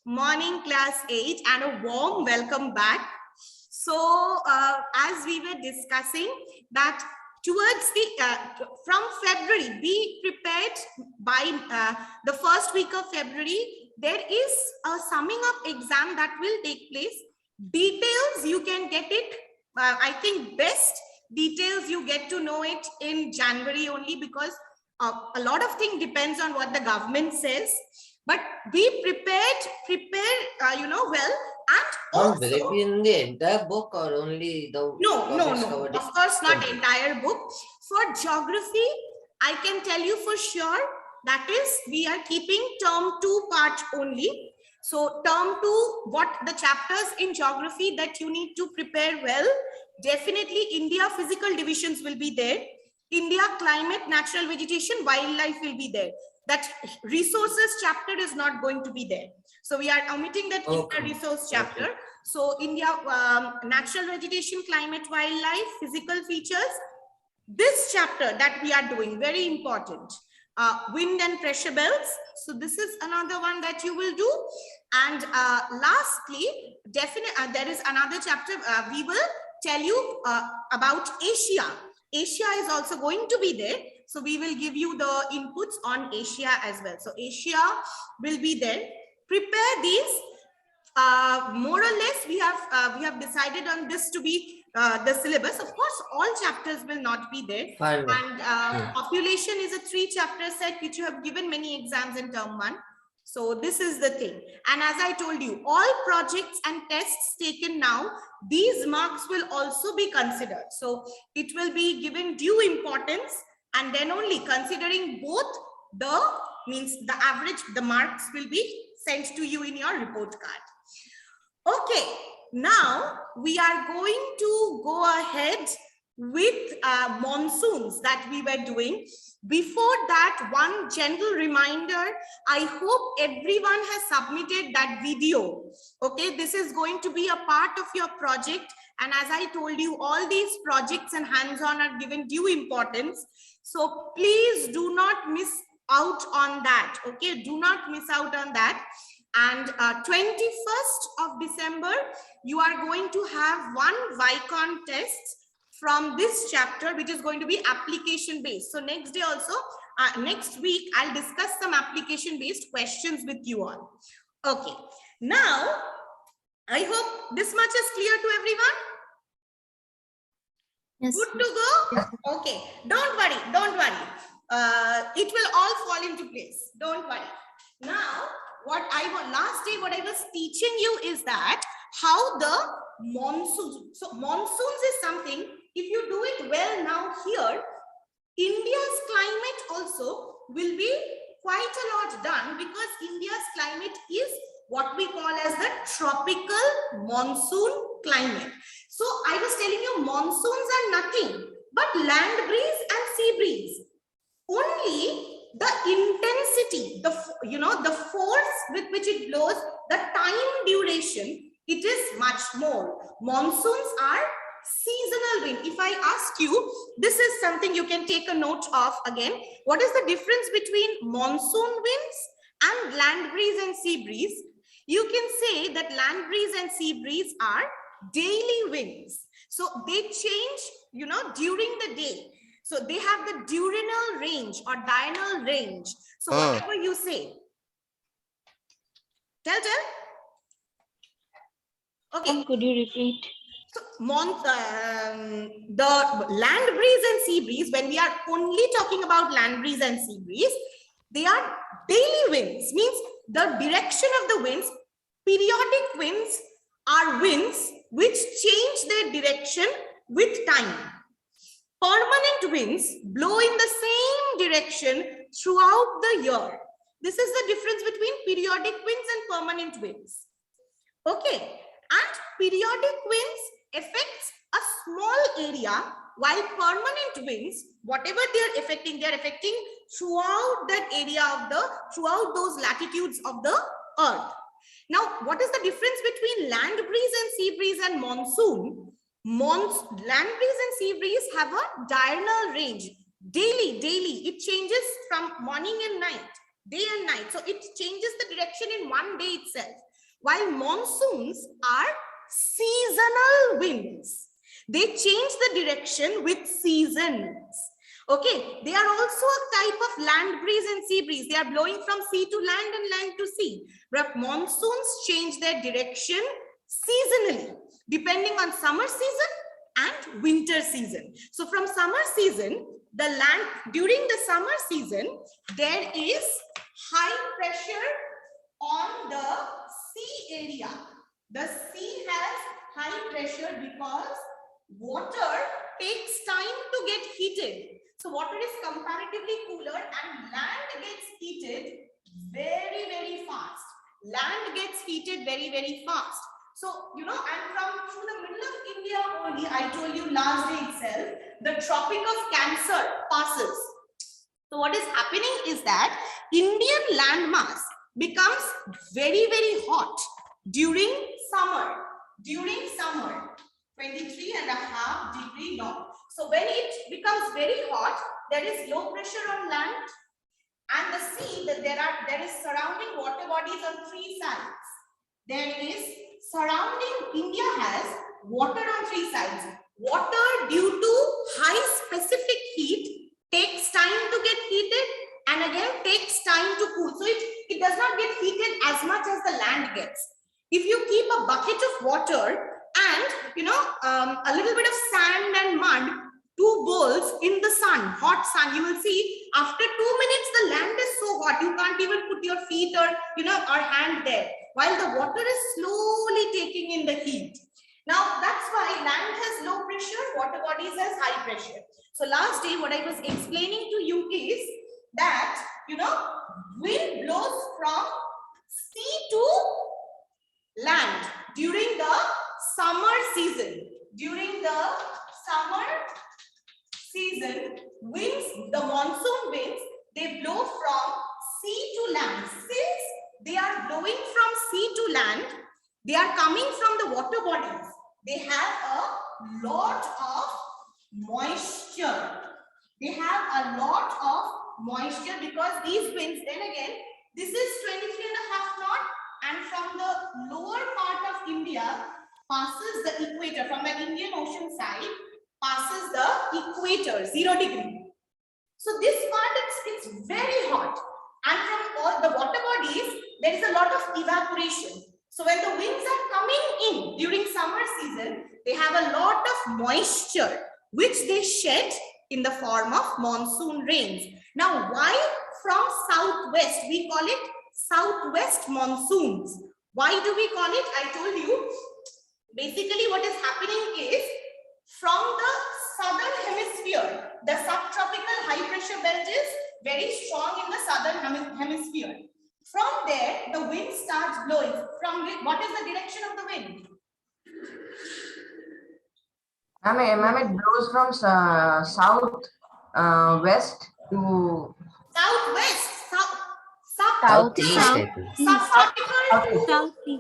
Morning, class 8, and a warm welcome back. So, as we were discussing that towards the from February, be prepared by the first week of February. There is a summing up exam that will take place. Details you can get it. I think best details you get to know it in January only, because a lot of things depends on what the government says. But be prepared, well. And Will it be in the entire book or only the no. covered? Of course, not entire book. For geography, I can tell you for sure that is we are keeping term 2 part only. So term 2, what the chapters in geography that you need to prepare well. Definitely India physical divisions will be there. India climate, natural vegetation, wildlife will be there. That resources chapter is not going to be there. So we are omitting that resource chapter. Okay. So India, natural vegetation, climate, wildlife, physical features. This chapter that we are doing, very important. Wind and pressure belts. So this is another one that you will do. And lastly, there is another chapter we will tell you about Asia. Asia is also going to be there. So we will give you the inputs on Asia as well. So Asia will be there. Prepare these. More or less, we have decided on this to be the syllabus. Of course, all chapters will not be there. Fine. And population is a 3-chapter set which you have given many exams in term 1. So this is the thing. And as I told you, all projects and tests taken now, these marks will also be considered. So it will be given due importance, and then only considering both the average, the marks will be sent to you in your report card. Okay, now we are going to go ahead with monsoons that we were doing. Before that, one gentle reminder, I hope everyone has submitted that video. Okay, this is going to be a part of your project. And as I told you, all these projects and hands-on are given due importance. So please do not miss out on that. Okay, do not miss out on that. And 21st of December, you are going to have one Vicon test from this chapter, which is going to be application based. So next day also, next week, I'll discuss some application based questions with you all. Okay, now I hope this much is clear to everyone. Yes. Good to go? Yes. Okay, don't worry. It will all fall into place. Don't worry. Now, what I was teaching you is that how the monsoons. So monsoons is something, if you do it well now here, India's climate also will be quite a lot done, because India's climate is what we call as the tropical monsoon climate. So I was telling you, monsoons are nothing but land breeze and sea breeze. Only the intensity, the force with which it blows, the time duration, it is much more. Monsoons are seasonal wind. If I ask you, this is something you can take a note of again. What is the difference between monsoon winds and land breeze and sea breeze? You can say that land breeze and sea breeze are daily winds. So they change, during the day. So they have the diurnal range or diurnal range. So whatever you say. Tell. Okay. Could you repeat? So the land breeze and sea breeze, when we are only talking about land breeze and sea breeze, they are daily winds, means the direction of the winds. Periodic winds are winds which change their direction with time. Permanent winds blow in the same direction throughout the year. This is the difference between periodic winds and permanent winds. Okay, and periodic winds affects a small area, while permanent winds, whatever they are affecting throughout that area throughout those latitudes of the earth. Now, what is the difference between land breeze and sea breeze and monsoon? Land breeze and sea breeze have a diurnal range. Daily, it changes from morning and night, day and night. So it changes the direction in one day itself. while monsoons are seasonal winds. They change the direction with seasons. Okay, they are also a type of land breeze and sea breeze. They are blowing from sea to land and land to sea. But monsoons change their direction seasonally, depending on summer season and winter season. So from summer season, the land, during the summer season, there is high pressure on the sea area. The sea has high pressure because water takes time to get heated. So water is comparatively cooler and land gets heated very, very fast. Land gets heated very, very fast. So, you know, and from the middle of India only, I told you last day itself, the Tropic of Cancer passes. So what is happening is that Indian landmass becomes very, very hot during summer. 23.5 degree north. So when it becomes very hot, there is low pressure on land and the sea, that there is surrounding water bodies on three sides. There is surrounding, India has water on three sides. Water, due to high specific heat, takes time to get heated and again takes time to cool. So it does not get heated as much as the land gets. If you keep a bucket of water and, you know, a little bit of sand and mud, two bowls in the sun, hot sun, you will see after 2 minutes the land is so hot you can't even put your feet or, you know, or hand there, while the water is slowly taking in the heat. Now that's why land has low pressure, water bodies has high pressure. So last day what I was explaining to you is that, you know, wind blows from sea to land during the summer season. During the summer season, winds, the monsoon winds, they blow from sea to land. Since they are blowing from sea to land, they are coming from the water bodies. They have a lot of moisture. They have a lot of moisture because these winds, then again, this is 23.5 knot, and from the lower part of India passes the equator, from the Indian Ocean side passes the equator, 0 degree. So this part, it's very hot, and from all the water bodies there is a lot of evaporation. So when the winds are coming in during summer season, they have a lot of moisture which they shed in the form of monsoon rains. Now why from southwest? We call it southwest monsoons. Why do we call it? I told you, basically what is happening is from the southern hemisphere, the subtropical high pressure belt is very strong in the southern hemisphere. From there, the wind starts blowing. From what is the direction of the wind? Ma'am, it blows from south west to Southwest, Southeast, I think. subtropical to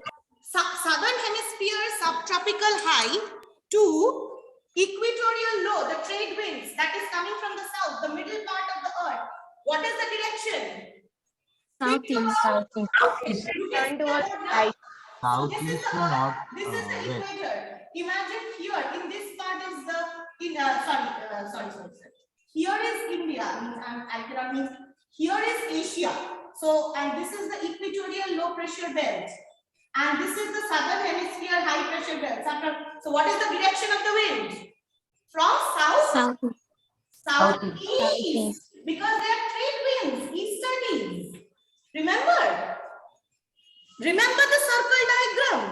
southern hemisphere, subtropical high to equatorial low, the trade winds that is coming from the south, the middle part of the earth. What is the direction? southeast. Turn towards right. Southeast to north. This is the West. equator. Imagine here in this part is the sorry. Here is India. I cannot mean. Here is Asia. So and this is the equatorial low pressure belt, and this is the southern hemisphere high pressure belt. So what is the direction of the wind? From south, southeast, because they are trade winds, easterlies. Remember the circle diagram.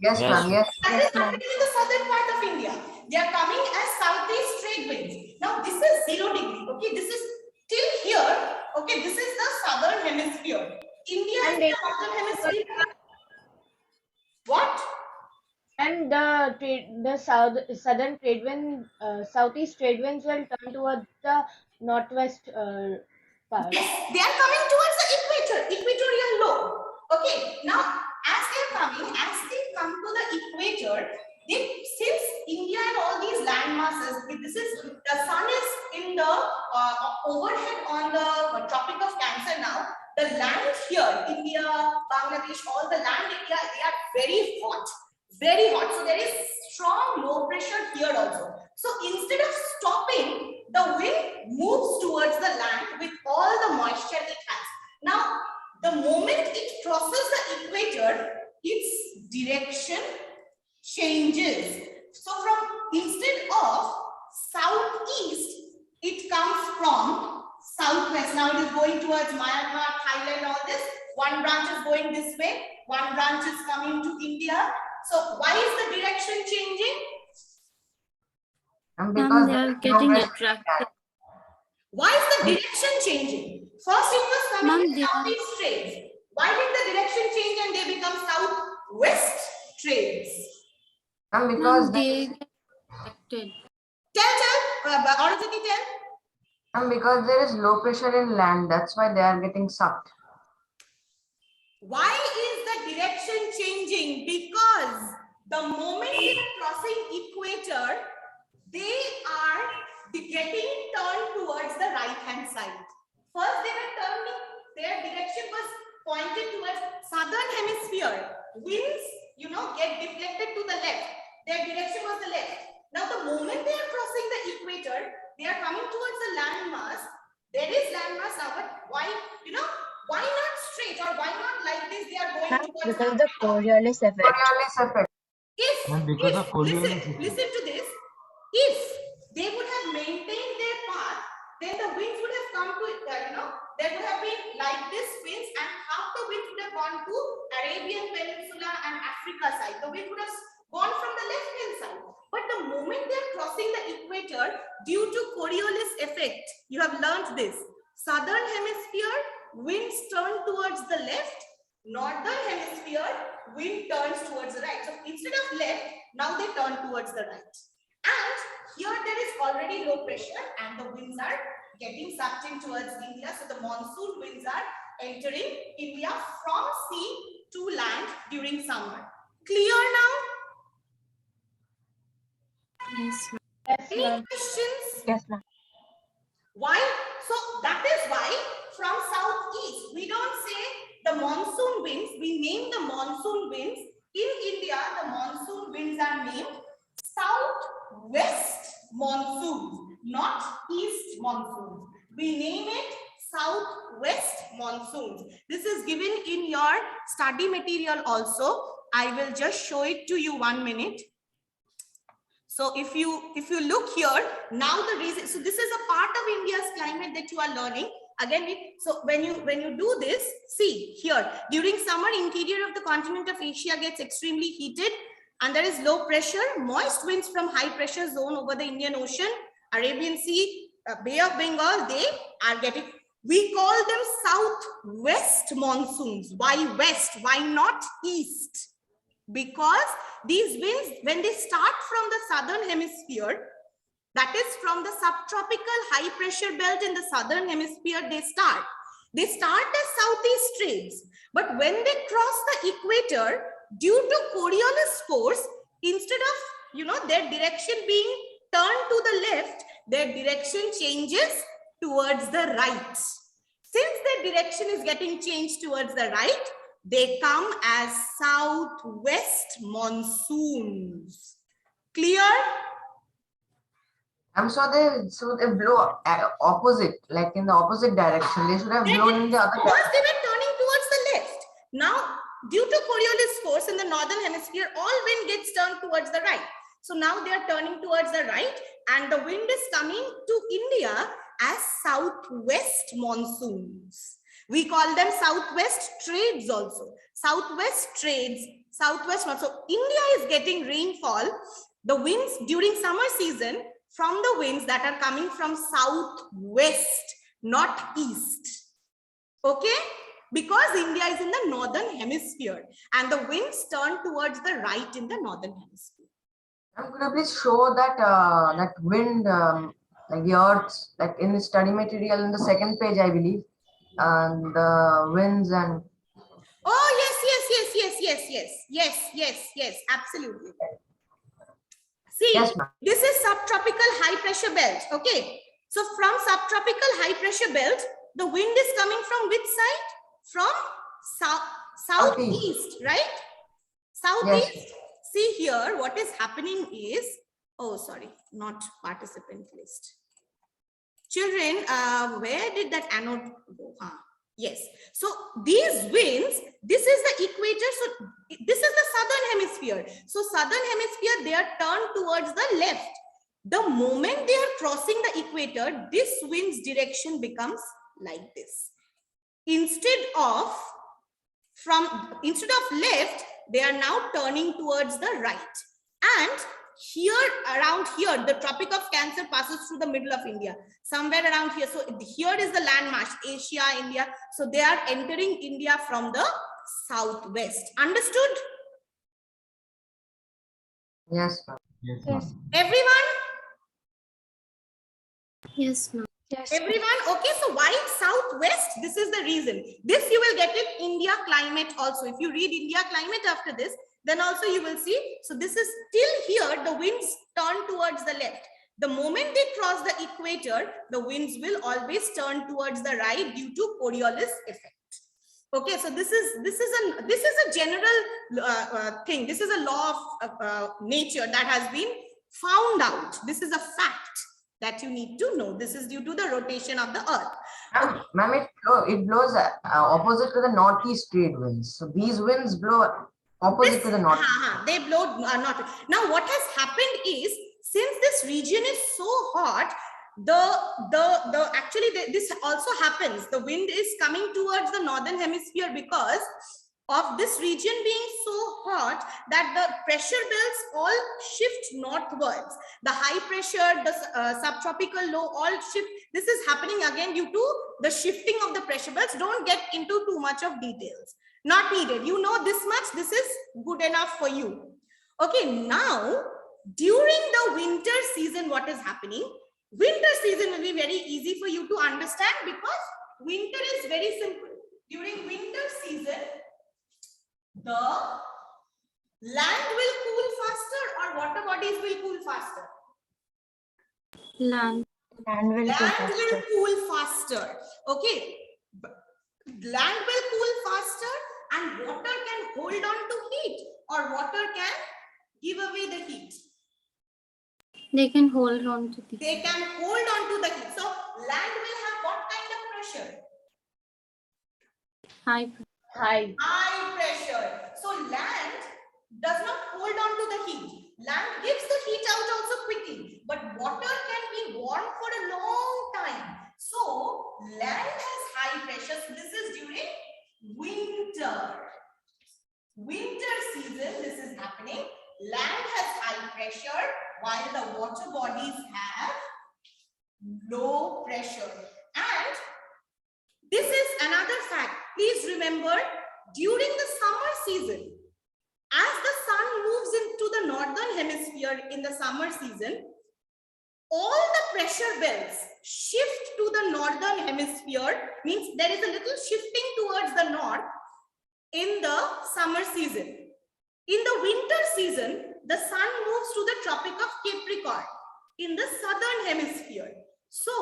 Yes, Yes. ma'am. Yes. That is happening in the southern part of India. They are coming as southeast trade winds. Now this is 0 degree. Okay, this is till here. Okay, this is the southern hemisphere. India is the northern hemisphere. What? And the southern trade wind, southeast trade winds will turn towards the northwest part. Yes, they are coming towards the equatorial low. Okay, now as they come to the equator, since India and all these land masses, this is the sun is in the overhead on the Tropic of Cancer now. The land here, India, Bangladesh, all the land area, they are very hot, very hot. So there is strong low pressure here also. So instead of stopping, the wind moves towards the land with all the moisture it has. Now, the moment it crosses the equator, its direction changes. So from instead of southeast, it comes from southwest. Now it is going towards Myanmar, Thailand, all this. One branch is going this way, one branch is coming to India. So why is the direction changing? And Ma'am, because they there are is no getting pressure. attracted. Why is the direction changing? First it was coming Ma'am, in they are- southeast trades. Why did the direction change and they become southwest trades? And Ma'am, because they get attracted. Tell, Aurojyoti, tell. and because there is low pressure in land, that's why they are getting sucked. Why is the direction changing? Because the moment they are crossing equator, they are getting turned towards the right hand side. First they were turning, their direction was pointed towards southern hemisphere. Winds, get deflected to the left. Their direction was the left. Now the moment they are crossing the equator, they are coming towards the landmass. There is landmass now, but why, why not straight or why not like this? They are going towards Because of the Coriolis effect. Coriolis effect. And because of Coriolis effect. listen to this. If they would have maintained their path, then the winds would have come to, there would have been like this winds and half the winds would have gone to Arabian Peninsula and Africa side. The wind would have gone from the left hand side. But the moment they are crossing the equator, due to Coriolis effect, you have learned this. Southern hemisphere, winds turn towards the left. Northern hemisphere, wind turns towards the right. So instead of left, now they turn towards the right. And here there is already low pressure and the winds are getting sucked in towards India. So the monsoon winds are entering India from sea to land during summer. Clear now? Yes, ma'am. Yes, Any ma'am. questions? Yes, ma'am. Why? So that is why from southeast, we don't say the monsoon winds, we name the monsoon winds. In India, the monsoon winds are named southwest monsoons, not east monsoons. We name it southwest monsoons. This is given in your study material also. I will just show it to you 1 minute. So if you look here, now the reason, so this is a part of India's climate that you are learning. Again, so when you do this, see here, during summer, interior of the continent of Asia gets extremely heated and there is low pressure, moist winds from high pressure zone over the Indian Ocean, Arabian Sea, Bay of Bengal, they are getting, we call them southwest monsoons. Why west? Why not east? Because these winds, when they start from the southern hemisphere, that is from the subtropical high pressure belt in the southern hemisphere, they start as southeast trades. But when they cross the equator, due to Coriolis force, instead of, their direction being turned to the left, their direction changes towards the right. Since their direction is getting changed towards the right, they come as southwest monsoons. Clear? So they blow opposite, like in the opposite direction. They should have blown in the other direction. First they were turning towards the left. Now, due to Coriolis force in the northern hemisphere, all wind gets turned towards the right. So now they are turning towards the right and the wind is coming to India as southwest monsoons. We call them southwest trades also. Southwest trades, southwest monsoon. So India is getting rainfall, the winds during summer season from the winds that are coming from southwest, not east. Okay? Because India is in the northern hemisphere and the winds turn towards the right in the northern hemisphere. Could you please show that that wind, like the earth, like in the study material in the second page, I believe, and the winds and. Oh, yes, absolutely. See, Yes, ma'am. this is subtropical high pressure belt. Okay. So from subtropical high pressure belt, the wind is coming from which side? From southeast, right? Southeast. Yes. See here, what is happening is, oh, sorry, not participant list. Children, where did that anode go? Yes. So these winds, this is the equator. So this is the southern hemisphere. So southern hemisphere, they are turned towards the left. The moment they are crossing the equator, this wind's direction becomes like this. Instead of left, they are now turning towards the right. And here, around here, the Tropic of Cancer passes through the middle of India, somewhere around here. So here is the landmass, Asia, India. So they are entering India from the southwest. Understood? Yes, ma'am. Yes, Yes. ma'am. Everyone? Yes, ma'am. Yes. Everyone? Okay, so why southwest? This is the reason. This you will get in India climate also. If you read India climate after this, then also you will see. So this is still here, the winds turn towards the left. The moment they cross the equator, the winds will always turn towards the right due to Coriolis effect. Okay, so this is a general thing. This is a law of nature that has been found out. This is a fact that you need to know. This is due to the rotation of the earth. Ma'am, it blows opposite to the northeast trade winds. So these winds blow opposite to the north. They blow not. Now what has happened is, since this region is so hot, this also happens. The wind is coming towards the northern hemisphere because of this region being so hot that the pressure belts all shift northwards. The high pressure, the subtropical low, all shift. This is happening again due to the shifting of the pressure belts. Don't get into too much of details. Not needed. You know this much. This is good enough for you. Okay, now during the winter season, what is happening? Winter season will be very easy for you to understand because winter is very simple. During winter season, the land will cool faster or water bodies will cool faster? Land. Land will Land will cool faster. Okay. Land will cool faster and water can hold on to heat, or water can give away the heat. They can hold on to the. They can hold on to the heat. So land will have what kind of pressure? High. high. High pressure. So land does not hold on to the heat. Land gives the heat out also quickly, but water can be warm for a long time. So land has high pressure. So this is during winter. Winter season, this is happening. Land has high pressure while the water bodies have low pressure. And this is another fact. Please remember, during the summer season, as the sun moves into the northern hemisphere in the summer season, all the pressure belts shift to the northern hemisphere, means there is a little shifting towards the north in the summer season. In the winter season, the sun moves to the Tropic of Capricorn in the southern hemisphere. So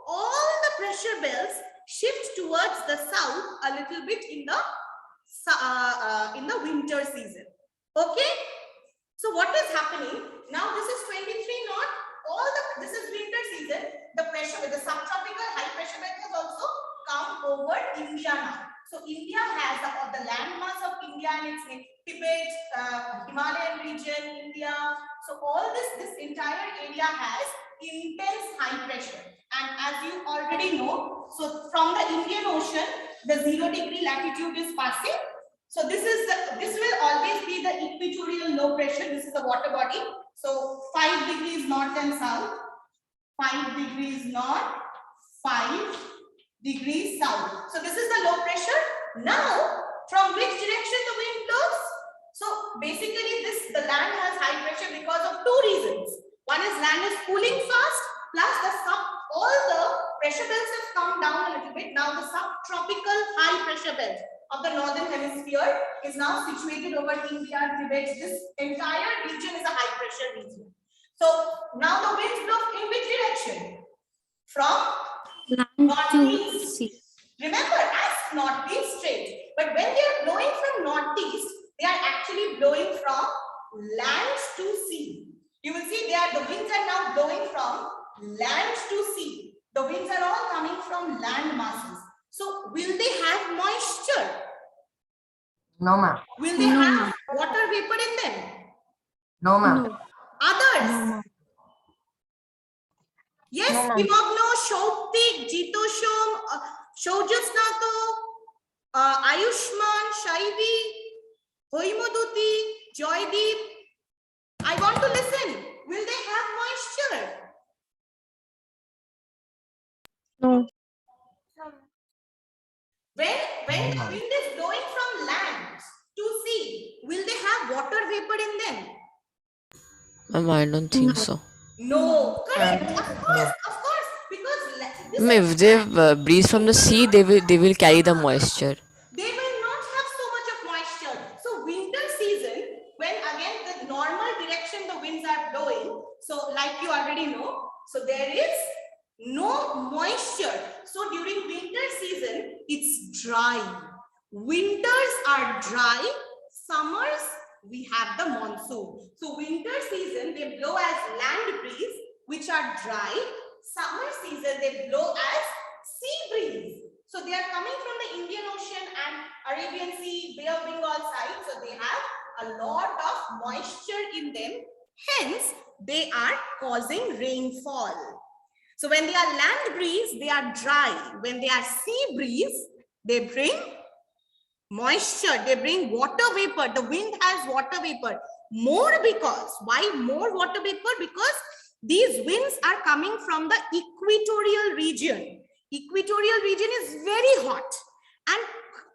all the pressure belts shift towards the south a little bit in the winter season. Okay, so what is happening now? This is 23 knot. This is winter season. The pressure with the subtropical high pressure belt has also come over India now. So India has the landmass of India and its Tibet, Himalayan region, India. So all this entire area has intense high pressure. And as you already know, so from the Indian Ocean, the 0° latitude is passing. So this will always be the equatorial low pressure. This is the water body. So 5 degrees north and south, 5 degrees north, 5 degrees south. So this is the low pressure. Now, from which direction the wind blows? So basically the land has high pressure because of two reasons. One is land is cooling fast, plus all the pressure belts have come down a little bit. Now the subtropical high pressure belt of the northern hemisphere is now situated over India, Tibet. This entire region is a high pressure region. So now the winds blow in which direction? From Land to northeast. sea. Remember, as northeast trades. But when they are blowing from northeast, they are actually blowing from land to sea. You will see the winds are now blowing from land to sea. The winds are all coming from land masses. So will they have moisture? No, ma'am. Will they No, have ma'am. water vapor in them? No, ma'am. No. Others? No, ma'am. Yes, No, ma'am. Himagno, Shautik, Jitoshom, Shaujasnato, Ayushman, Shaivi, Hoimoduti, Joydeep. I want to listen. Will they have moisture? No. When No. wind is blowing from land to sea, will they have water vapor in them? Ma'am, I don't think No. so. No, correct. Of course, because this Ma'am, is if they breathe from the sea, they will carry the moisture. they will not have so much of moisture. So winter season, when again the normal direction the winds are blowing, so like you already know, so there is no moisture. So during winter season, it's dry. Winters are dry. Summers, we have the monsoon. So winter season, they blow as land breeze, which are dry. Summer season, they blow as sea breeze. So they are coming from the Indian Ocean and Arabian Sea, Bay of Bengal side. So they have a lot of moisture in them. Hence, they are causing rainfall. So when they are land breeze, they are dry. When they are sea breeze, they bring moisture, they bring water vapor. The wind has water vapor. More because, why more water vapor? Because these winds are coming from the equatorial region. Equatorial region is very hot and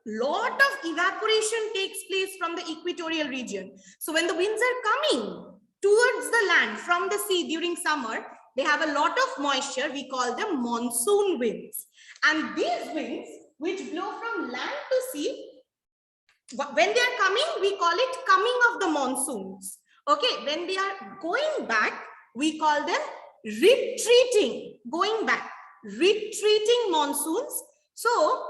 lot of evaporation takes place from the equatorial region. So when the winds are coming towards the land from the sea during summer, they have a lot of moisture. We call them monsoon winds. And these winds which blow from land to sea, when they are coming, we call it coming of the monsoons. Okay, when they are going back, we call them retreating, going back, retreating monsoons. So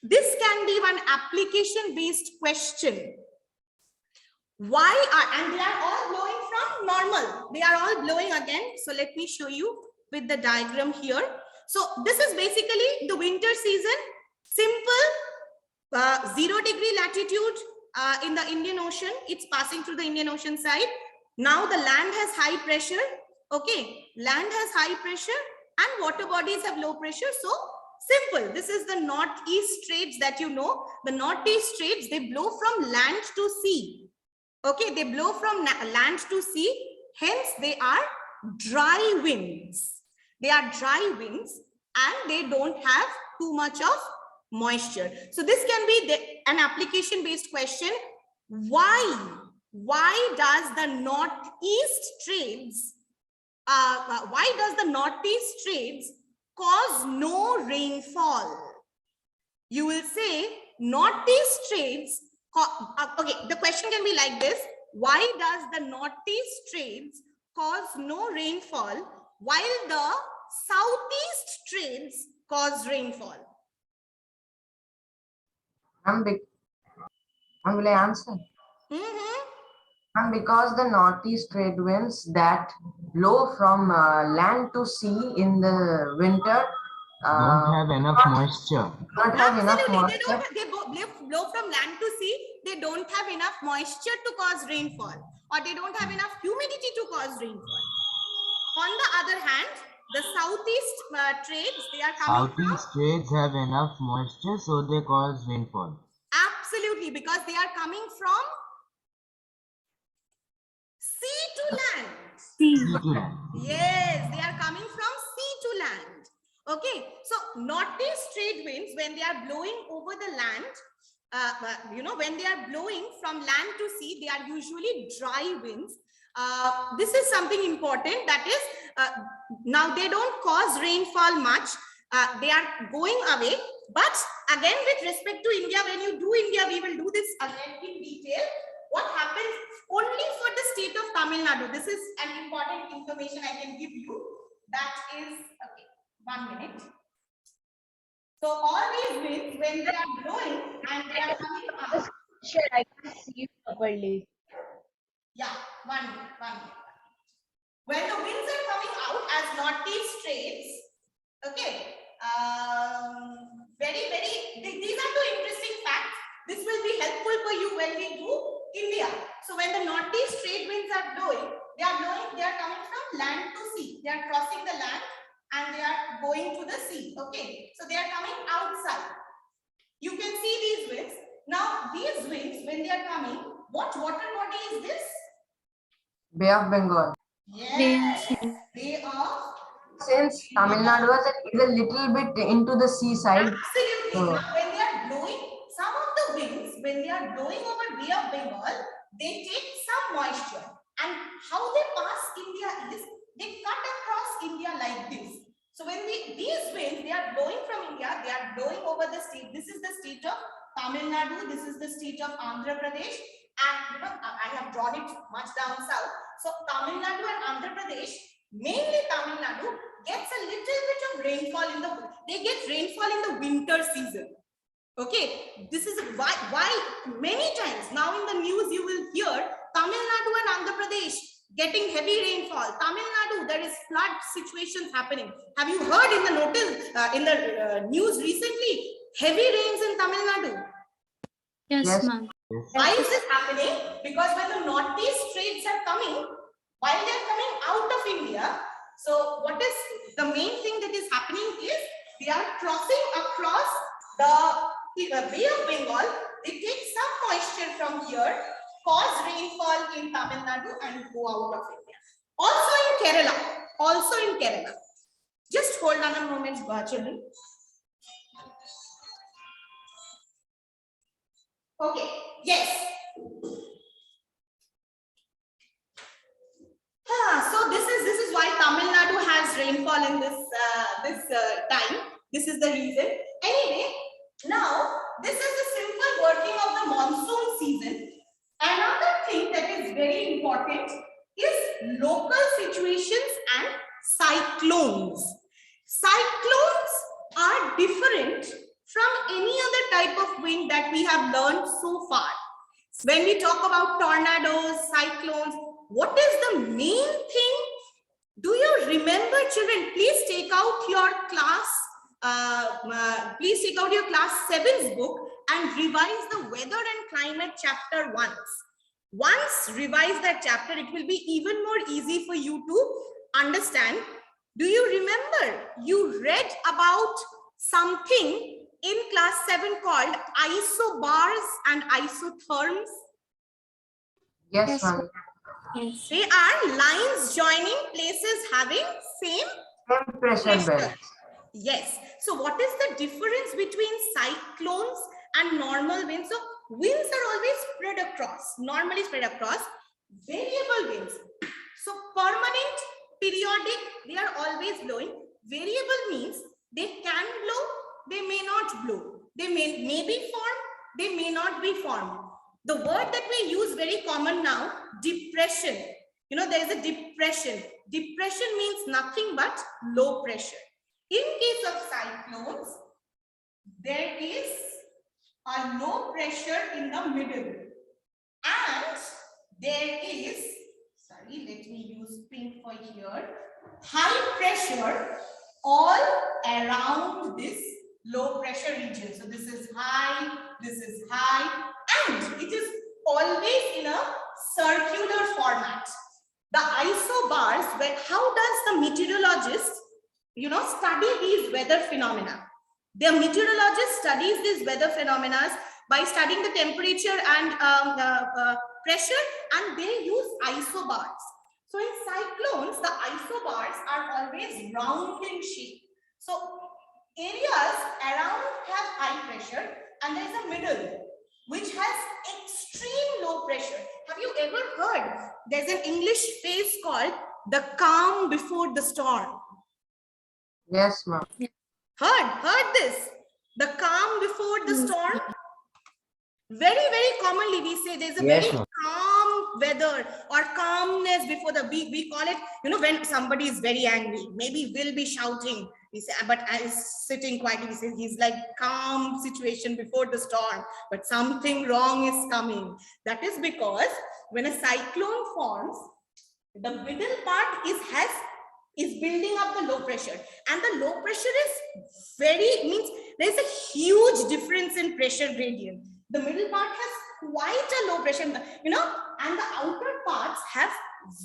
this can be one application-based question. Why are, and they are all blowing from normal. They are all blowing again. So let me show you with the diagram here. So this is basically the winter season, simple 0 degree latitude in the Indian Ocean. It's passing through the Indian Ocean side. Now the land has high pressure. Okay, land has high pressure and water bodies have low pressure. So simple. This is the northeast trades that you know. The northeast trades, they blow from land to sea. Okay, they blow from land to sea. Hence, they are dry winds. They are dry winds and they don't have too much of moisture. So this can be an application-based question. Why does the northeast trades cause no rainfall? You will say northeast trades. Okay, the question can be like this. Why does the northeast trades cause no rainfall while the southeast trades cause rainfall? Will I answer? And because the northeast trade winds that blow from land to sea in the winter Don't have enough moisture. don't have enough Absolutely, moisture. they blow from land to sea. They don't have enough moisture to cause rainfall, or they don't have enough humidity to cause rainfall. On the other hand, the southeast trades, they are coming Southeast trades have enough moisture, so they cause rainfall. absolutely, because they are coming from sea to land. Sea. Sea to land. Yes, they are coming from sea to land. Okay, so northeast trade winds, when they are blowing over the land, when they are blowing from land to sea, they are usually dry winds. This is something important, that is, now they don't cause rainfall much. They are going away. But again, with respect to India, when you do India, we will do this again in detail. What happens only for the state of Tamil Nadu. This is an important information I can give you. That is, okay, 1 minute. So all these winds, when they are blowing and they are coming out, Sure, I can't see you properly. yeah, 1 minute, 1 minute. When the winds are coming out as northeast trades, okay, these are two interesting facts. This will be helpful for you when we do India. So when the northeast trade winds are blowing, they are coming from land to sea. They are crossing the land and they are going to the sea. Okay, so they are coming outside. You can see these winds. Now these winds, when they are coming, what water body is this? Bay of Bengal. Yes, Bay of. Since Tamil Nadu is a little bit into the seaside. Absolutely. So- Now, when they are blowing, some of the winds, when they are blowing over Bay of Bengal, they take some moisture. And how they pass India is, they cut across India like this. So when these winds, they are blowing from India, they are blowing over the state. This is the state of Tamil Nadu. This is the state of Andhra Pradesh. And I have drawn it much down south. So Tamil Nadu and Andhra Pradesh, mainly Tamil Nadu, gets a little bit of rainfall they get rainfall in the winter season. Okay, this is why many times now in the news you will hear Tamil Nadu and Andhra Pradesh getting heavy rainfall. Tamil Nadu, there is flood situations happening. Have you heard in the notice in the news recently? Heavy rains in Tamil Nadu. Yes, ma'am. Why is this happening? Because when the northeast trades are coming, while they are coming out of India, so what is the main thing that is happening is they are crossing across the Bay of Bengal. They take some moisture from here, cause rainfall in Tamil Nadu and go out of India. Also in Kerala. Just hold on a moment, children. Okay, yes. So this is why Tamil Nadu has rainfall in this time. This is the reason. Anyway, now this is the simple working of the monsoon season. Another thing that is very important is local situations and cyclones. Cyclones are different from any other type of wind that we have learned so far. When we talk about tornadoes, cyclones, what is the main thing? Do you remember, children? Please take out your class. Please take out your class 7's book and revise the weather and climate chapter once. Once revise that chapter, it will be even more easy for you to understand. Do you remember you read about something in class 7 called isobars and isotherms? Yes, ma'am. Yes. They are lines joining places having same Same pressure belt. Yes. So what is the difference between cyclones and normal winds? So winds are always spread across, normally spread across. Variable winds. So permanent, periodic, they are always blowing. Variable means they can blow, they may not blow. They may be formed, they may not be formed. The word that we use very common now, depression. There is a depression. Depression means nothing but low pressure. In case of cyclones, there is a low pressure in the middle. And there is, sorry, let me use pink for here, high pressure all around this low pressure region. So this is high, and it is always in a circular format. The isobars, how does the meteorologist, study these weather phenomena? The meteorologist studies these weather phenomena by studying the temperature and pressure, and they use isobars. So in cyclones, the isobars are always round in shape. So areas around have high pressure, and there is a middle which has extreme low pressure. Have you ever heard? There's an English phrase called the calm before the storm. Yes, ma'am. Heard this? The calm before the storm. Very, very commonly we say there's a Yes, very ma'am. calm weather or calmness before the, we call it, you know, when somebody is very angry, maybe will be shouting, we say, but I is sitting quietly, we say he's like calm situation before the storm, but something wrong is coming. That is because when a cyclone forms, the middle part is building up the low pressure, and the low pressure is means there's a huge difference in pressure gradient. The middle part has quite a low pressure, you know, and the outer parts have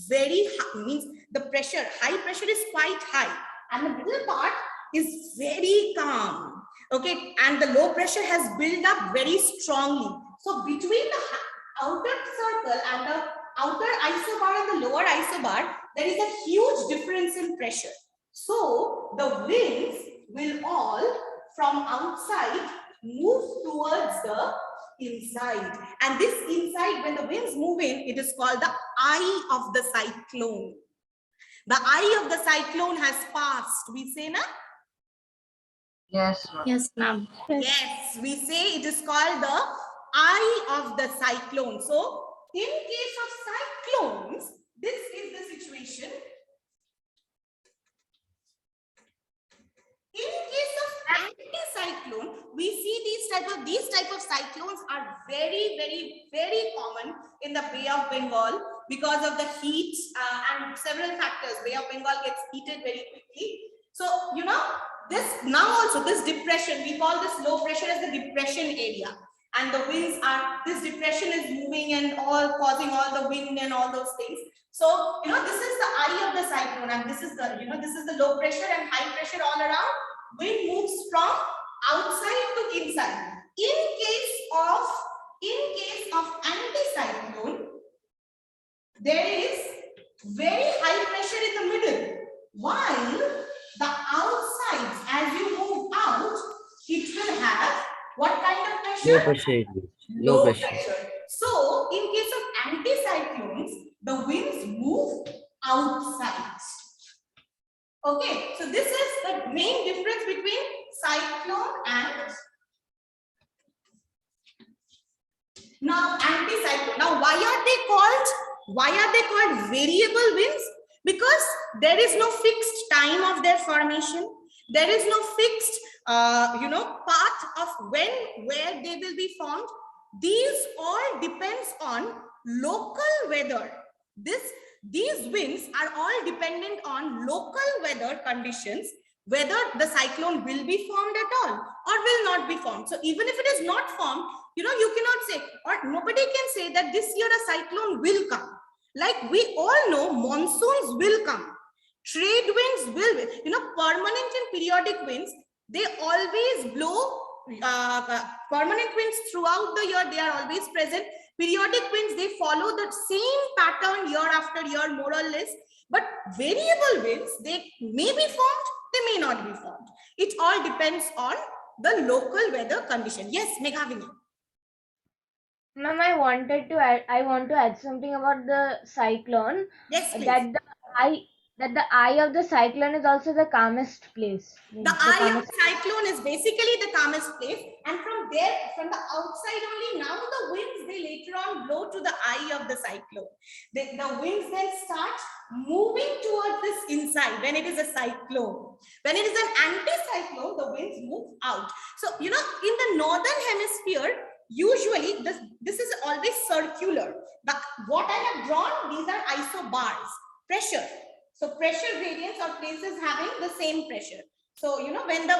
very high, means the pressure, high pressure is quite high, and the middle part is very calm. Okay, and the low pressure has built up very strongly. So between the outer circle and the outer isobar and the lower isobar, there is a huge difference in pressure. So the winds will all from outside move towards the inside. And this inside, when the winds move in, it is called the eye of the cyclone. The eye of the cyclone has passed. We say, na? Yes, ma'am. Yes, ma'am. Yes, we say it is called the eye of the cyclone. So in case of cyclones, this is the situation. In case of anticyclone, we see these type of cyclones are very, very, very common in the Bay of Bengal because of the heat and several factors. Bay of Bengal gets heated very quickly. So, you know, this now also this depression, we call this low pressure as the depression area. And the winds are, this depression is moving and all causing all the wind and all those things. So, you know, this is the eye of the cyclone, and this is the, you know, this is the low pressure and high pressure all around. Wind moves from outside to inside. In case of anticyclone, there is very high pressure in the middle, while the outsides, as you move out, it will have what kind of pressure? Low pressure. it is. Low pressure. So, in case of anticyclones, the winds move outside. Okay, so this is the main difference between cyclone and now anticyclone. Now, why are they called variable winds? Because there is no fixed time of their formation. There is no fixed you know, path of where they will be formed. These all depends on local weather. These winds are all dependent on local weather conditions, whether the cyclone will be formed at all or will not be formed. So even if it is not formed, you know, you cannot say, or nobody can say that this year a cyclone will come. Like we all know, monsoons will come. Trade winds will, you know, permanent and periodic winds, they always blow. Permanent winds throughout the year, they are always present. Periodic winds, they follow the same pattern year after year, more or less. But variable winds, they may be formed, they may not be formed. It all depends on the local weather condition. Yes, Meghavini. Ma'am, I want to add something about the cyclone. Yes, please. That the eye of the cyclone is also the calmest place. The eye of the cyclone is basically the calmest place, and from there, from the outside only, now the winds, they later on blow to the eye of the cyclone. The winds then start moving towards this inside when it is a cyclone. When it is an anticyclone, the winds move out. So, you know, in the northern hemisphere, usually this is always circular. But what I have drawn, these are isobars, pressure. So pressure gradients or places having the same pressure. So, you know, when the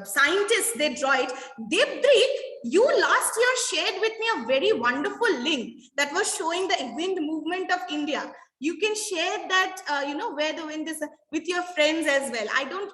scientists, they draw it, Devdrik, you last year shared with me a very wonderful link that was showing the wind movement of India. You can share that, you know, where the wind is with your friends as well. I don't